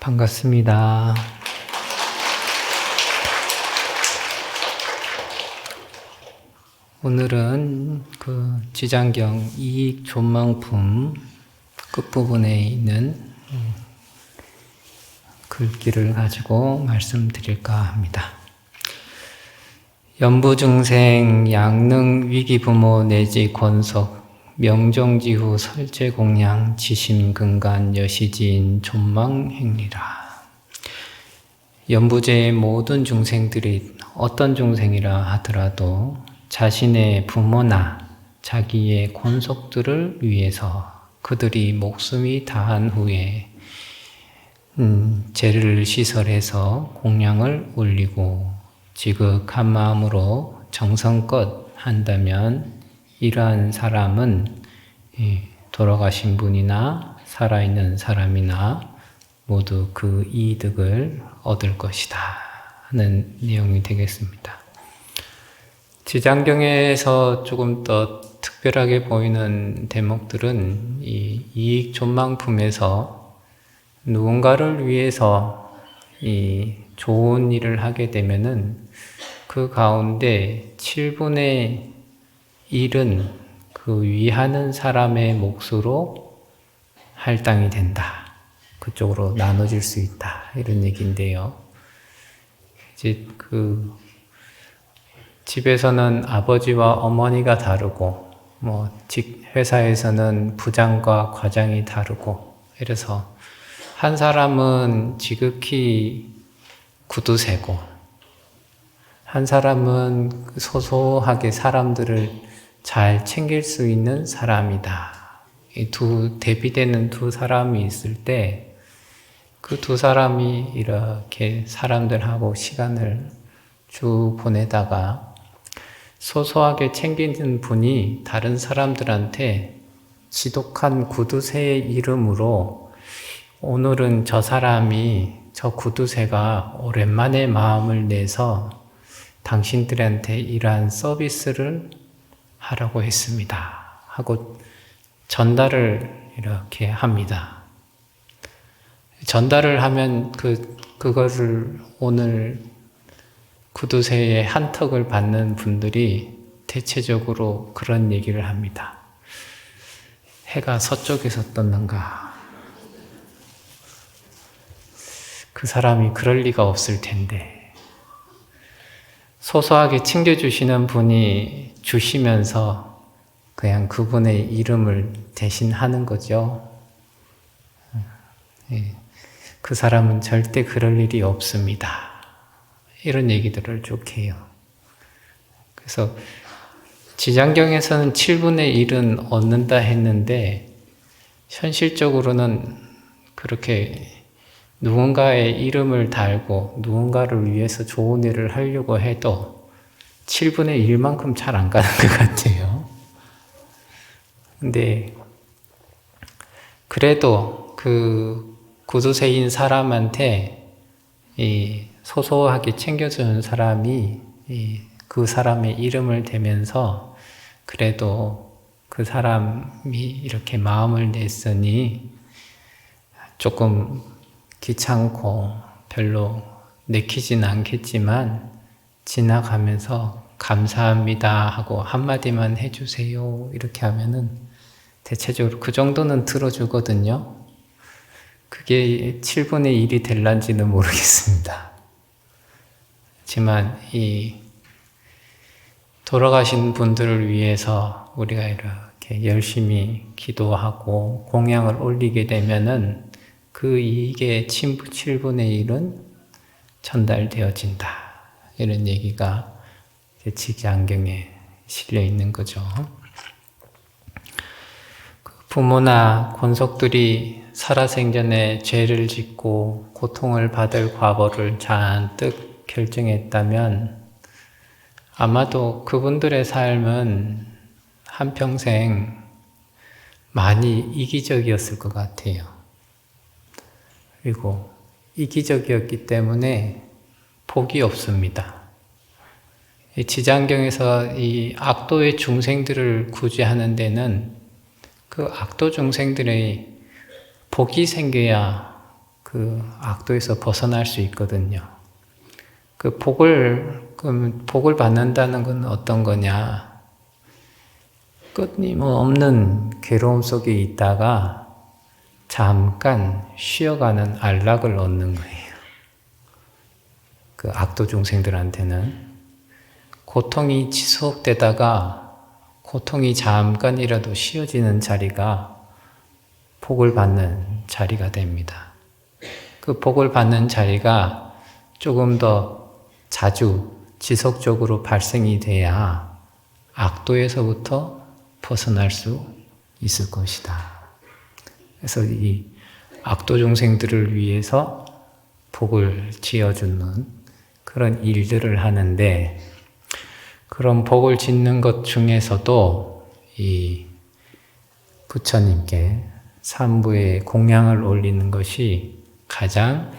반갑습니다. 오늘은 그 지장경 이익 존망품 끝부분에 있는 글귀를 가지고 말씀드릴까 합니다. 연부중생 양능 위기부모 내지 권속 명정지후 설제공양 지심근간 여시지인 존망행리라. 연부제의 모든 중생들이 어떤 중생이라 하더라도 자신의 부모나 자기의 권속들을 위해서 그들이 목숨이 다한 후에 제를 시설해서 공양을 올리고 지극한 마음으로 정성껏 한다면 이러한 사람은 돌아가신 분이나 살아있는 사람이나 모두 그 이득을 얻을 것이다 하는 내용이 되겠습니다. 지장경에서 조금 더 특별하게 보이는 대목들은 이 이익 존망품에서 누군가를 위해서 이 좋은 일을 하게 되면은 그 가운데 7분의 1은 그 위하는 사람의 몫으로 할당이 된다. 그쪽으로 나눠질 수 있다. 이런 얘기인데요. 이제 그 집에서는 아버지와 어머니가 다르고, 회사에서는 부장과 과장이 다르고, 이래서 한 사람은 지극히 구두쇠고, 한 사람은 소소하게 사람들을 잘 챙길 수 있는 사람이다. 이 대비되는 두 사람이 있을 때, 그 두 사람이 이렇게 사람들하고 시간을 쭉 보내다가 소소하게 챙기는 분이 다른 사람들한테 지독한 구두쇠의 이름으로 오늘은 저 사람이 저 구두쇠가 오랜만에 마음을 내서 당신들한테 이러한 서비스를 하라고 했습니다 하고 전달을 이렇게 합니다. 전달을 하면 그거를 오늘 구두쇠의 한턱을 받는 분들이 대체적으로 그런 얘기를 합니다. 해가 서쪽에서 떴는가? 그 사람이 그럴 리가 없을 텐데. 소소하게 챙겨주시는 분이 주시면서 그냥 그분의 이름을 대신하는 거죠. 그 사람은 절대 그럴 일이 없습니다. 이런 얘기들을 쭉 해요. 그래서 지장경에서는 7분의 1은 얻는다 했는데 현실적으로는 그렇게 누군가의 이름을 달고 누군가를 위해서 좋은 일을 하려고 해도 7분의 1만큼 잘 안 가는 것 같아요. 근데 그래도 그 구두쇠인 사람한테 이 소소하게 챙겨주는 사람이 그 사람의 이름을 대면서 그래도 그 사람이 이렇게 마음을 냈으니 조금 귀찮고 별로 내키진 않겠지만 지나가면서 감사합니다 하고 한마디만 해주세요 이렇게 하면은 대체적으로 그 정도는 들어주거든요. 그게 7분의 1이 될란지는 모르겠습니다. 하지만 이 돌아가신 분들을 위해서 우리가 이렇게 열심히 기도하고 공양을 올리게 되면은 그 이익의 7분의 1은 전달되어진다. 이런 얘기가 지장경에 실려 있는 거죠. 부모나 권속들이 살아생전에 죄를 짓고 고통을 받을 과보를 잔뜩 결정했다면 아마도 그분들의 삶은 한평생 많이 이기적이었을 것 같아요. 그리고 이기적이었기 때문에 복이 없습니다. 지장경에서 이 악도의 중생들을 구제하는 데는 그 악도 중생들의 복이 생겨야 그 그 악도에서 벗어날 수 있거든요. 그 복을 받는다는 건 어떤 거냐? 끊임없는 괴로움 속에 있다가 잠깐 쉬어가는 안락을 얻는 거예요. 그 악도 중생들한테는 고통이 지속되다가 고통이 잠깐이라도 쉬어지는 자리가 복을 받는 자리가 됩니다. 그 복을 받는 자리가 조금 더 자주 지속적으로 발생이 돼야 악도에서부터 벗어날 수 있을 것이다. 그래서 이 악도 중생들을 위해서 복을 지어주는 그런 일들을 하는데, 그런 복을 짓는 것 중에서도 이 부처님께 삼부에 공양을 올리는 것이 가장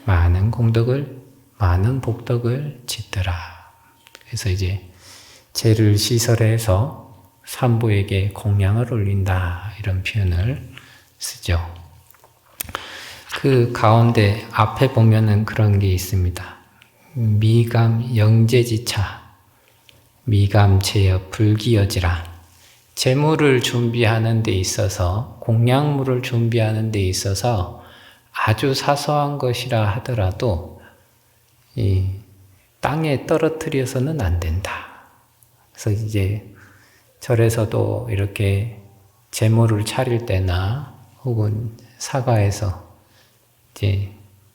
많은 공덕을, 많은 복덕을 짓더라. 그래서 이제 죄를 시설해서 삼부에게 공양을 올린다, 이런 표현을 쓰죠. 그 가운데 앞에 보면은 그런 게 있습니다. 미감 영재지차, 미감체여 불기여지라. 제물을 준비하는 데 있어서, 공양물을 준비하는 데 있어서 아주 사소한 것이라 하더라도 이 땅에 떨어뜨려서는 안 된다. 그래서 이제 절에서도 이렇게 제물을 차릴 때나 혹은 사가에서 이제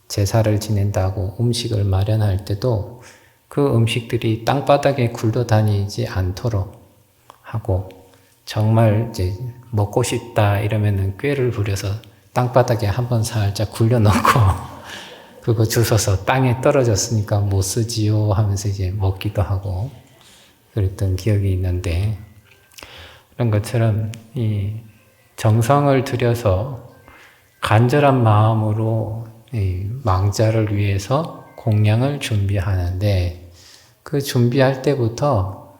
제사를 지낸다고 음식을 마련할 때도 그 음식들이 땅바닥에 굴러다니지 않도록 하고, 정말 이제 먹고 싶다 이러면은 꾀를 부려서 땅바닥에 한번 살짝 굴려놓고 그거 주워서 땅에 떨어졌으니까 못 쓰지요 하면서 이제 먹기도 하고 그랬던 기억이 있는데, 그런 것처럼 이 정성을 들여서 간절한 마음으로 이 망자를 위해서 공양을 준비하는데, 그 준비할 때부터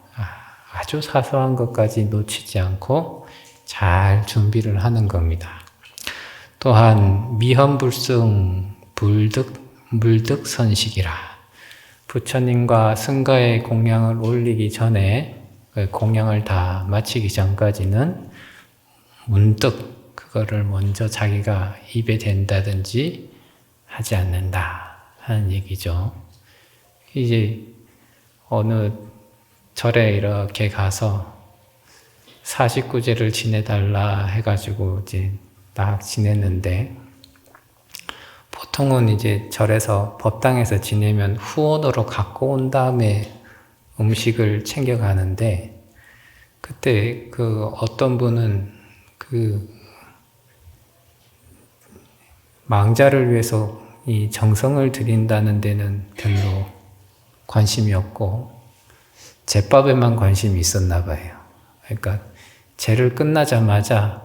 아주 사소한 것까지 놓치지 않고 잘 준비를 하는 겁니다. 또한 미험불승 물득선식이라. 부처님과 승가의 공양을 올리기 전에, 공양을 다 마치기 전까지는 문득 그거를 먼저 자기가 입에 댄다든지 하지 않는다 하는 얘기죠. 이제 어느 절에 이렇게 가서 49제를 지내달라 해가지고 이제 딱 지냈는데, 보통은 이제 절에서 법당에서 지내면 후원으로 갖고 온 다음에 음식을 챙겨가는데, 그때 그 어떤 분은 그 망자를 위해서 이 정성을 들인다는 데는 별로 관심이 없고 제밥에만 관심이 있었나 봐요. 그러니까 제를 끝나자마자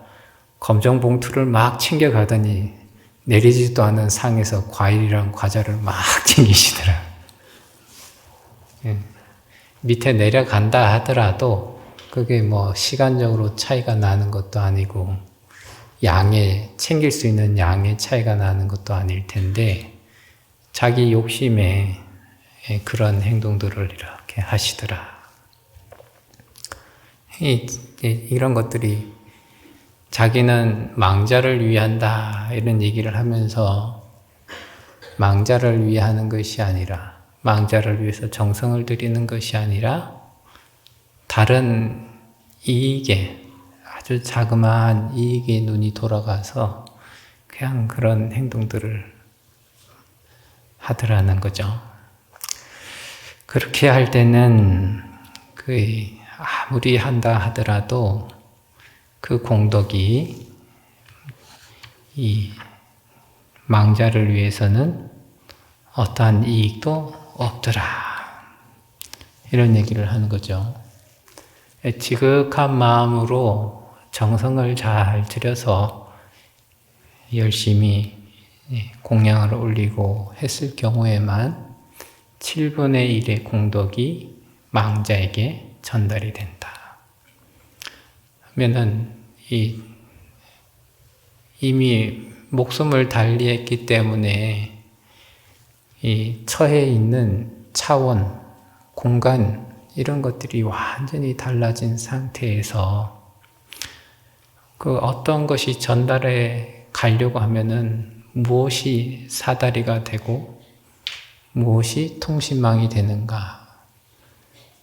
검정 봉투를 막 챙겨가더니 내리지도 않은 상에서 과일이랑 과자를 막 챙기시더라. 밑에 내려간다 하더라도 그게 뭐 시간적으로 차이가 나는 것도 아니고 챙길 수 있는 양의 차이가 나는 것도 아닐 텐데, 자기 욕심에 그런 행동들을 이렇게 하시더라. 이런 것들이 자기는 망자를 위한다 이런 얘기를 하면서 망자를 위하는 것이 아니라, 망자를 위해서 정성을 들이는 것이 아니라 다른 이익에, 아주 자그마한 이익에 눈이 돌아가서 그냥 그런 행동들을 하더라는 거죠. 그렇게 할 때는 아무리 한다 하더라도 그 공덕이 이 망자를 위해서는 어떠한 이익도 없더라, 이런 얘기를 하는 거죠. 지극한 마음으로 정성을 잘 들여서 열심히 공양을 올리고 했을 경우에만 7분의 1의 공덕이 망자에게 전달이 된다. 하면은 이미 목숨을 달리했기 때문에 이 처해 있는 차원, 공간 이런 것들이 완전히 달라진 상태에서 그 어떤 것이 전달해 가려고 하면은 무엇이 사다리가 되고 무엇이 통신망이 되는가?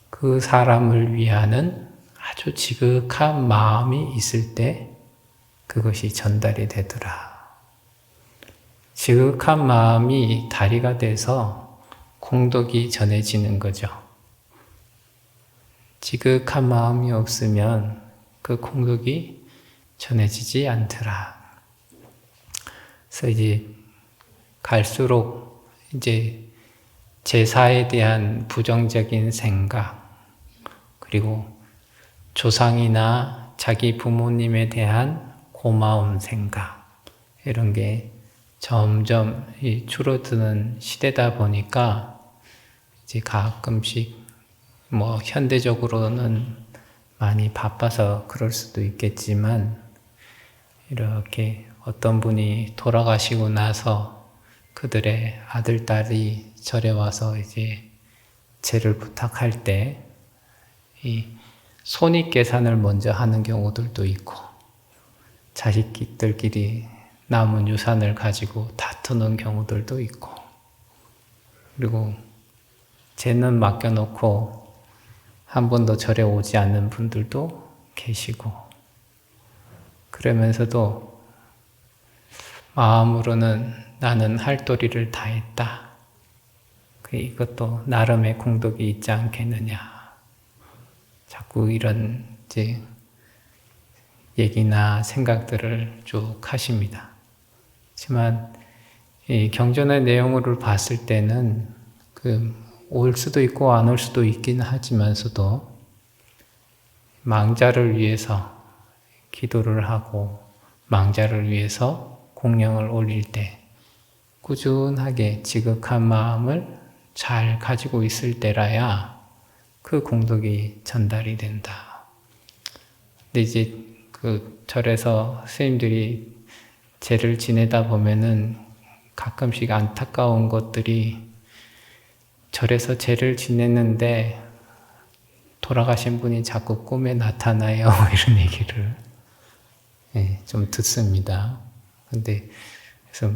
그 사람을 위하는 아주 지극한 마음이 있을 때 그것이 전달이 되더라. 지극한 마음이 다리가 돼서 공덕이 전해지는 거죠. 지극한 마음이 없으면 그 공덕이 전해지지 않더라. 그래서 이제 갈수록 이제 제사에 대한 부정적인 생각, 그리고 조상이나 자기 부모님에 대한 고마운 생각, 이런 게 점점 줄어드는 시대다 보니까 이제 가끔씩 뭐 현대적으로는 많이 바빠서 그럴 수도 있겠지만 이렇게 어떤 분이 돌아가시고 나서 그들의 아들, 딸이 절에 와서 이제 제를 부탁할 때 이 손익계산을 먼저 하는 경우들도 있고 자식들끼리 남은 유산을 가지고 다투는 경우들도 있고 그리고 제는 맡겨놓고 한 번도 절에 오지 않는 분들도 계시고 그러면서도 마음으로는 나는 할 도리를 다 했다. 이것도 나름의 공덕이 있지 않겠느냐. 자꾸 이런 이제 얘기나 생각들을 쭉 하십니다. 하지만 이 경전의 내용을 봤을 때는 올 수도 있고 안 올 수도 있긴 하지만서도 망자를 위해서 기도를 하고 망자를 위해서 공양을 올릴 때 꾸준하게 지극한 마음을 잘 가지고 있을 때라야 그 공덕이 전달이 된다. 근데 이제 그 절에서 스님들이 제를 지내다 보면은 가끔씩 안타까운 것들이 절에서 제를 지냈는데 돌아가신 분이 자꾸 꿈에 나타나요. 이런 얘기를 좀 듣습니다. 근데 그래서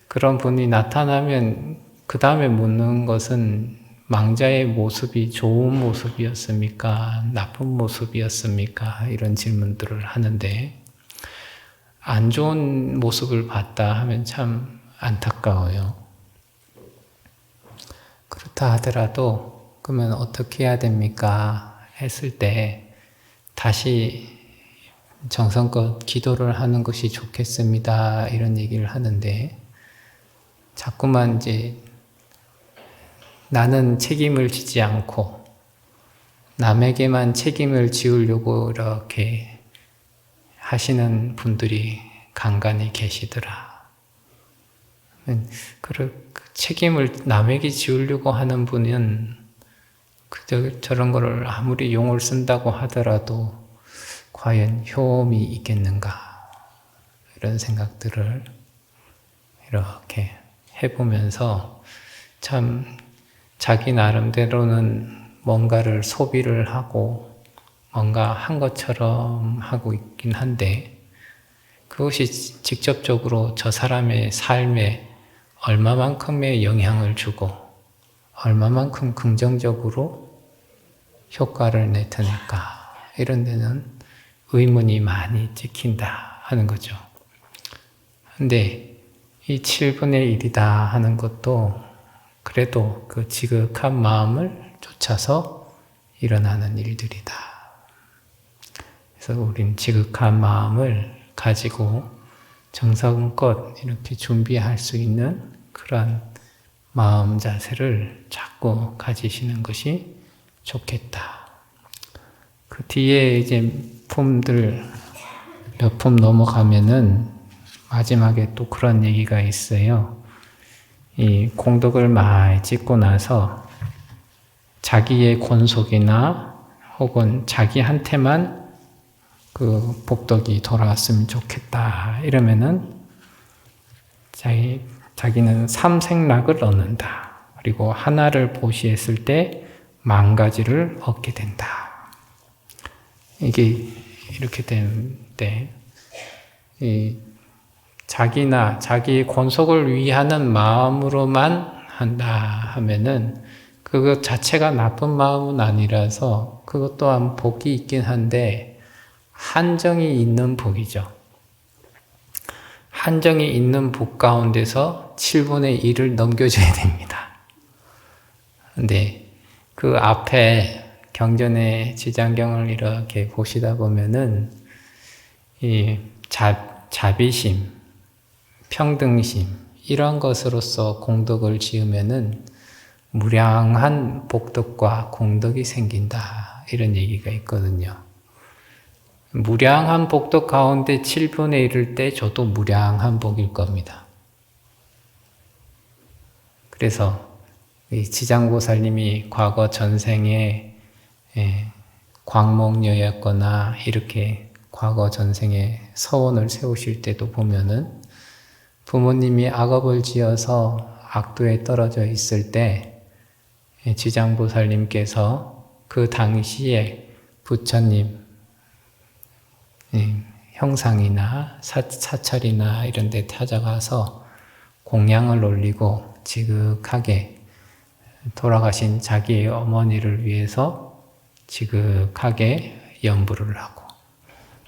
그런 분이 나타나면 그 다음에 묻는 것은 망자의 모습이 좋은 모습이었습니까? 나쁜 모습이었습니까? 이런 질문들을 하는데 안 좋은 모습을 봤다 하면 참 안타까워요. 그렇다 하더라도 그러면 어떻게 해야 됩니까? 했을 때 다시 정성껏 기도를 하는 것이 좋겠습니다. 이런 얘기를 하는데 자꾸만 이제 나는 책임을 지지 않고 남에게만 책임을 지우려고 이렇게 하시는 분들이 간간히 계시더라. 그 책임을 남에게 지우려고 하는 분은 저런 거를 아무리 용을 쓴다고 하더라도 과연 효험이 있겠는가 이런 생각들을 이렇게 해보면서 참 자기 나름대로는 뭔가를 소비를 하고 뭔가 한 것처럼 하고 있긴 한데 그것이 직접적으로 저 사람의 삶에 얼마만큼의 영향을 주고 얼마만큼 긍정적으로 효과를 내터닐까 이런 데는 의문이 많이 찍힌다 하는 거죠. 근데 이 7분의 1이다 하는 것도 그래도 그 지극한 마음을 쫓아서 일어나는 일들이다. 그래서 우린 지극한 마음을 가지고 정성껏 이렇게 준비할 수 있는 그런 마음 자세를 자꾸 가지시는 것이 좋겠다. 그 뒤에 이제 품들 몇 품 넘어가면은 마지막에 또 그런 얘기가 있어요. 이 공덕을 많이 짓고 나서 자기의 권속이나 혹은 자기한테만 그 복덕이 돌아왔으면 좋겠다. 이러면은 자기는 삼생락을 얻는다. 그리고 하나를 보시했을 때 10,000가지를 얻게 된다. 이게 이렇게 되는데, 자기나 자기 권속을 위하는 마음으로만 한다 하면은 그것 자체가 나쁜 마음은 아니라서 그것 또한 복이 있긴 한데 한정이 있는 복이죠. 한정이 있는 복 가운데서 7분의 1을 넘겨줘야 됩니다. 근데 그 앞에 경전의 지장경을 이렇게 보시다 보면은 이 자비심, 평등심 이런 것으로서 공덕을 지으면은 무량한 복덕과 공덕이 생긴다 이런 얘기가 있거든요. 무량한 복덕 가운데 7분의 1을 떼줘도 무량한 복일 겁니다. 그래서 이 지장보살님이 과거 전생에 광목녀였거나 이렇게 과거 전생에 서원을 세우실 때도 보면은 부모님이 악업을 지어서 악도에 떨어져 있을 때 지장보살님께서 그 당시에 부처님 형상이나 사찰이나 이런 데 찾아가서 공양을 올리고 지극하게 돌아가신 자기의 어머니를 위해서 지극하게 연부를 하고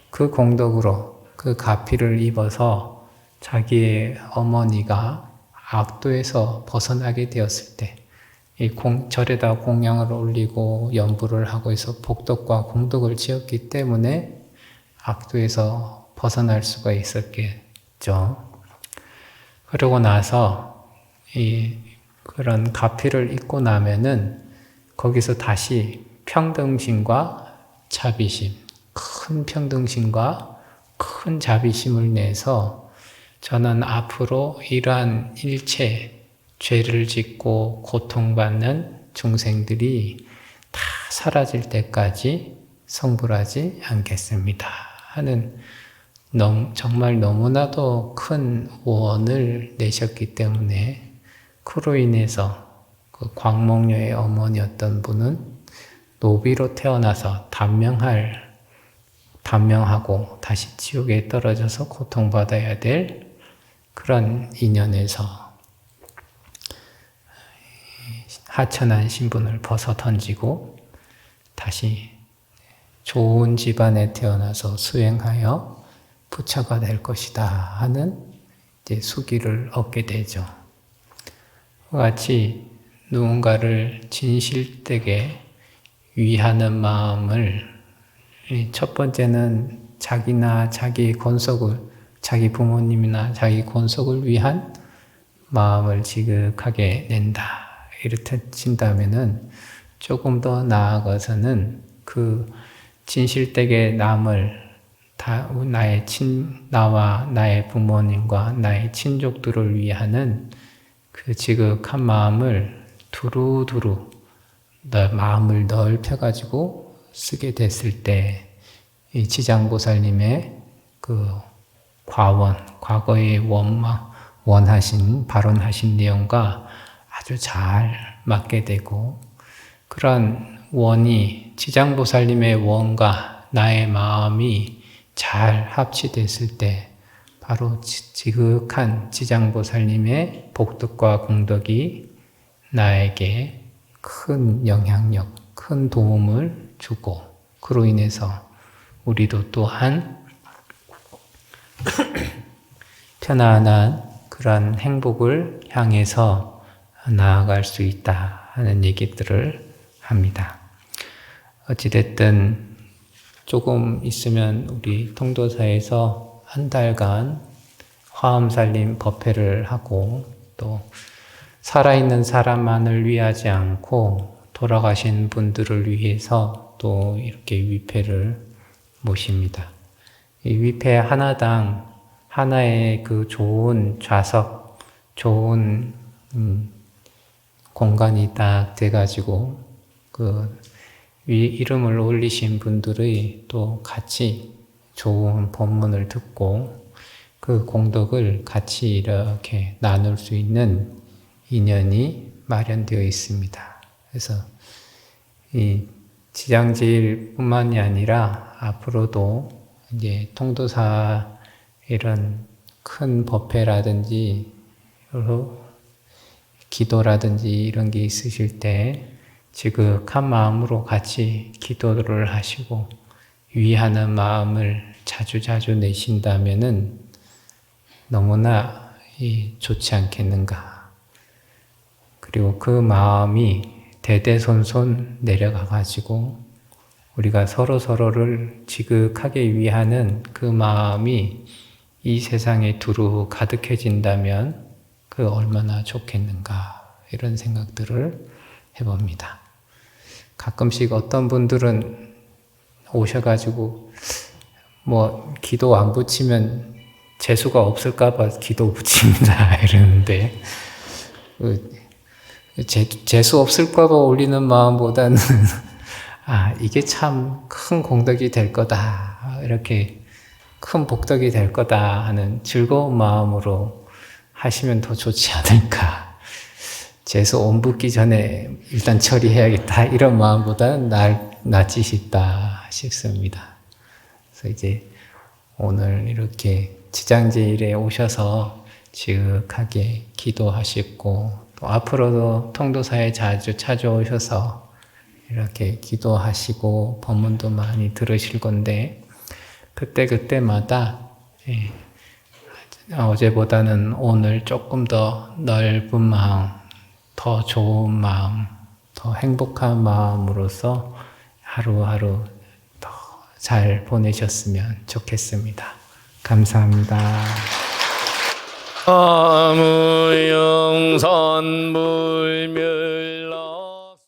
그 공덕으로 그 가피를 입어서 자기의 어머니가 악도에서 벗어나게 되었을 때 이 절에다 공양을 올리고 연부를 하고 해서 복덕과 공덕을 지었기 때문에 악도에서 벗어날 수가 있었겠죠. 그러고 나서 그런 가피를 입고 나면은 거기서 다시 평등심과 자비심, 큰 평등심과 큰 자비심을 내서 저는 앞으로 이러한 일체 죄를 짓고 고통받는 중생들이 다 사라질 때까지 성불하지 않겠습니다 하는 정말 너무나도 큰 원을 내셨기 때문에 그로 인해서 그 광목녀의 어머니였던 분은 노비로 태어나서 단명하고 다시 지옥에 떨어져서 고통받아야 될 그런 인연에서 하천한 신분을 벗어 던지고 다시 좋은 집안에 태어나서 수행하여 부처가 될 것이다 하는 이제 수기를 얻게 되죠. 같이 누군가를 진실되게 위하는 마음을 첫 번째는 자기나 자기 권속을 자기 부모님이나 자기 권속을 위한 마음을 지극하게 낸다. 이렇게 친다면은 조금 더 나아가서는 그 진실되게 남을 나와 나의 부모님과 나의 친족들을 위하는 그 지극한 마음을 두루두루 마음을 넓혀가지고 쓰게 됐을 때 이 지장보살님의 그 과거의 발언하신 내용과 아주 잘 맞게 되고 그런 원이 지장보살님의 원과 나의 마음이 잘 합치됐을 때 바로 지극한 지장보살님의 복덕과 공덕이 나에게 큰 영향력, 큰 도움을 주고 그로 인해서 우리도 또한 편안한 그런 행복을 향해서 나아갈 수 있다 하는 얘기들을 합니다. 어찌됐든 조금 있으면 우리 통도사에서 한 달간 화엄살림 법회를 하고 또 살아있는 사람만을 위하지 않고 돌아가신 분들을 위해서 또 이렇게 위패를 모십니다. 이 위패 하나당 하나의 그 좋은 좌석, 좋은 공간이 딱 돼가지고 그 이름을 올리신 분들의 또 같이 좋은 법문을 듣고 그 공덕을 같이 이렇게 나눌 수 있는 인연이 마련되어 있습니다. 그래서 이 지장제일뿐만이 아니라 앞으로도 이제 통도사 이런 큰 법회라든지 여러 기도라든지 이런 게 있으실 때 지극한 마음으로 같이 기도를 하시고 위하는 마음을 자주자주 내신다면은 너무나 좋지 않겠는가. 그리고 그 마음이 대대손손 내려가 가지고 우리가 서로서로를 지극하게 위하는 그 마음이 이 세상에 두루 가득해진다면 그 얼마나 좋겠는가 이런 생각들을 해봅니다. 가끔씩 어떤 분들은 오셔가지고 뭐 기도 안 붙이면 재수가 없을까봐 기도 붙입니다 이러는데 재수 없을까봐 올리는 마음보다는 이게 참 큰 공덕이 될 거다 이렇게 큰 복덕이 될 거다 하는 즐거운 마음으로 하시면 더 좋지 않을까. 재수 온 붙기 전에 일단 처리해야겠다 이런 마음보다는 낫지 싶다 싶습니다. 그래서 이제 오늘 이렇게 지장제일에 오셔서 지극하게 기도하시고 또 앞으로도 통도사에 자주 찾아오셔서 이렇게 기도하시고 법문도 많이 들으실 건데 그때마다 어제보다는 오늘 조금 더 넓은 마음, 더 좋은 마음, 더 행복한 마음으로서 하루하루 더 잘 보내셨으면 좋겠습니다. 감사합니다. 아무영선 불멸라